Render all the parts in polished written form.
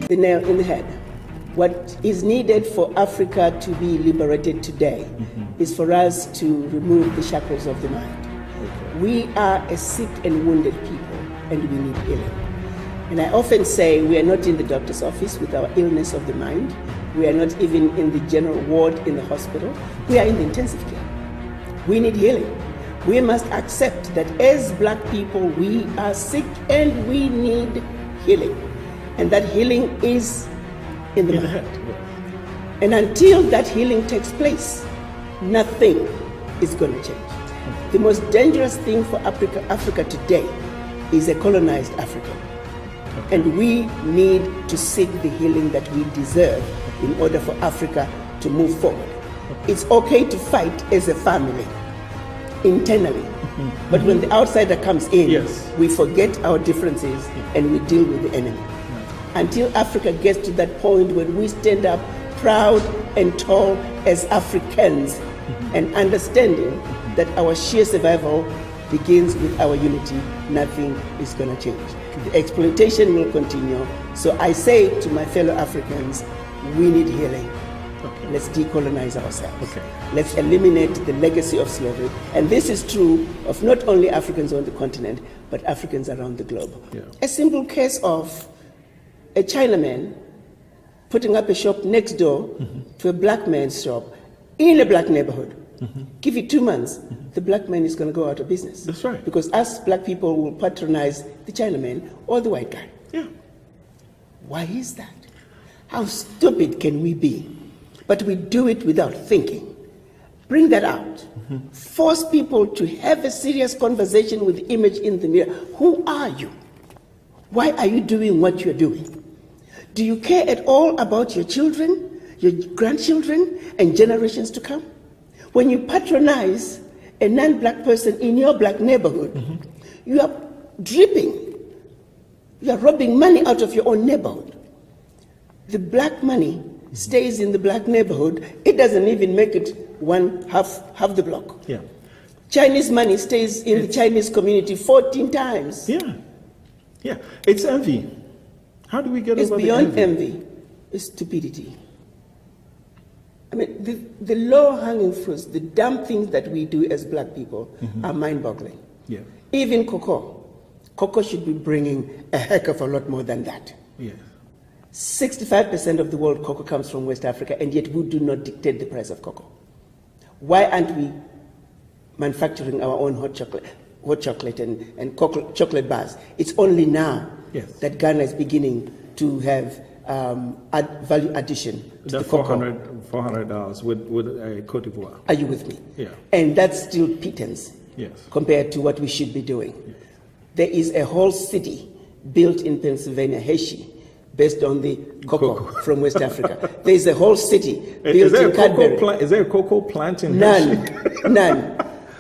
the nail in the head. What is needed for Africa to be liberated today is for us to remove the shackles of the mind. Okay. We are a sick and wounded people, and we need healing. And I often say we are not in the doctor's office with our illness of the mind. We are not even in the general ward in the hospital. We are in the intensive care. We need healing. We must accept that as black people, we are sick and we need healing. And that healing is in the mind. And until that healing takes place, nothing is going to change. The most dangerous thing for Africa today is a colonized Africa. And we need to seek the healing that we deserve in order for Africa to move forward. It's okay to fight as a family, internally. But when the outsider comes in, we forget our differences and we deal with the enemy. Until Africa gets to that point when we stand up proud and tall as Africans and understanding that our sheer survival begins with our unity, nothing is going to change. The exploitation will continue. So I say to my fellow Africans, we need healing. Okay. Let's decolonize ourselves. Okay. Let's eliminate the legacy of slavery. And this is true of not only Africans on the continent, but Africans around the globe. Yeah. A simple case of a Chinaman putting up a shop next door to a black man's shop in a black neighborhood. Give it 2 months, the black man is going to go out of business. That's right. Because us black people will patronize the Chinaman or the white guy. Yeah. Why is that? How stupid can we be? But we do it without thinking. Bring that out. Force people to have a serious conversation with the image in the mirror. Who are you? Why are you doing what you're doing? Do you care at all about your children, your grandchildren, and generations to come? When you patronize a non-black person in your black neighborhood, you are dripping. You are robbing money out of your own neighborhood. The black money stays in the black neighborhood. It doesn't even make it half the block. Yeah. Chinese money stays in the Chinese community 14 times. Yeah. Yeah. It's envy. How do we get It's over beyond the envy. It's stupidity. I mean, the low-hanging fruits, the dumb things that we do as black people are mind-boggling. Yeah. Even cocoa. Cocoa should be bringing a heck of a lot more than that. Yeah. 65% of the world cocoa comes from West Africa, and yet we do not dictate the price of cocoa. Why aren't we manufacturing our own hot chocolate and chocolate bars? It's only now that Ghana is beginning to have value addition to the cocoa. $400 with Cote d'Ivoire. Are you with me? Yeah. And that's still pittance compared to what we should be doing. Yes. There is a whole city built in Pennsylvania, Hershey, based on the cocoa from West Africa. There is a whole city built in Cadbury. Is there a cocoa plant in Hershey? None.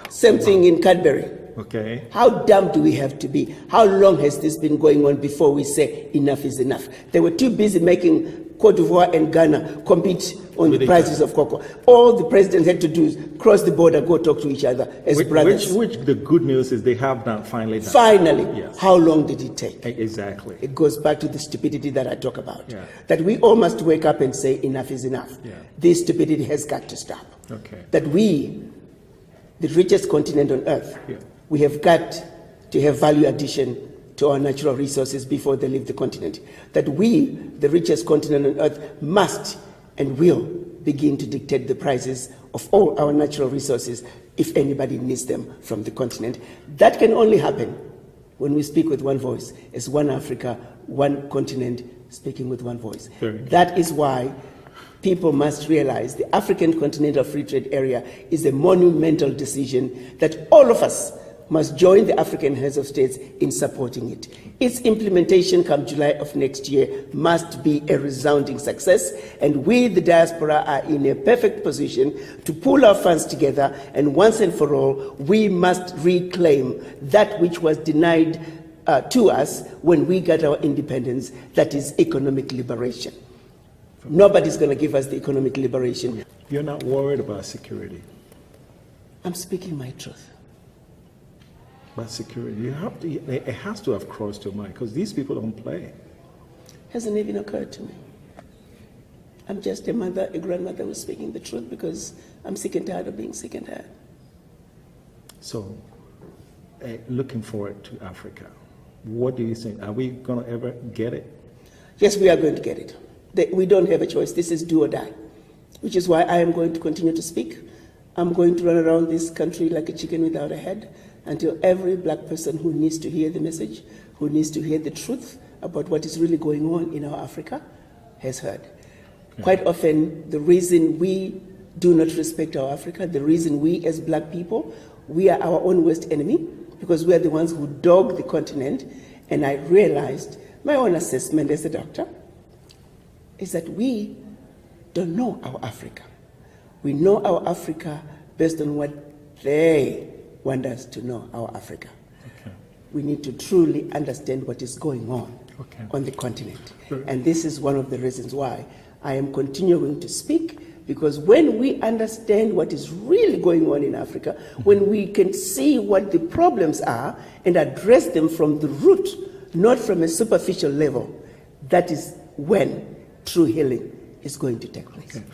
Same thing in Cadbury. Okay. How dumb do we have to be? How long has this been going on before we say enough is enough? They were too busy making Cote d'Ivoire and Ghana compete on the prices of cocoa. All the presidents had to do is cross the border, go talk to each other as brothers. Which the good news is they have now finally done. Finally. Yes. How long did it take? Exactly. It goes back to the stupidity that I talk about. Yeah. That we all must wake up and say enough is enough. Yeah. This stupidity has got to stop. Okay. That we, the richest continent on earth, we have got to have value addition to our natural resources before they leave the continent. That we, the richest continent on earth, must and will begin to dictate the prices of all our natural resources if anybody needs them from the continent. That can only happen when we speak with one voice, as one Africa, one continent, speaking with one voice. That is why people must realize the African Continental Free Trade Area is a monumental decision that all of us must join the African heads of states in supporting it. Its implementation come July of next year must be a resounding success, and we, the diaspora, are in a perfect position to pool our funds together, and once and for all, we must reclaim that which was denied to us when we got our independence, that is economic liberation. Nobody's going to give us the economic liberation. You're not worried about security? I'm speaking my truth. But security, it has to have crossed your mind, because these people don't play. hasn't even occurred to me. I'm just a mother, a grandmother who's speaking the truth because I'm sick and tired of being sick and tired. So, looking forward to Africa, what do you think? Are we going to ever get it? Yes, we are going to get it. We don't have a choice. This is do or die, which is why I am going to continue to speak. I'm going to run around this country like a chicken without a head until every black person who needs to hear the message, who needs to hear the truth about what is really going on in our Africa, has heard. Okay. Quite often, the reason we do not respect our Africa, the reason we as black people, we are our own worst enemy, because we are the ones who dog the continent. And I realized, my own assessment as a doctor, is that we don't know our Africa. We know our Africa based on what they want us to know our Africa. Okay. We need to truly understand what is going on on the continent. Sure. And this is one of the reasons why I am continuing to speak, because when we understand what is really going on in Africa, when we can see what the problems are and address them from the root, not from a superficial level, that is when true healing is going to take place. Okay.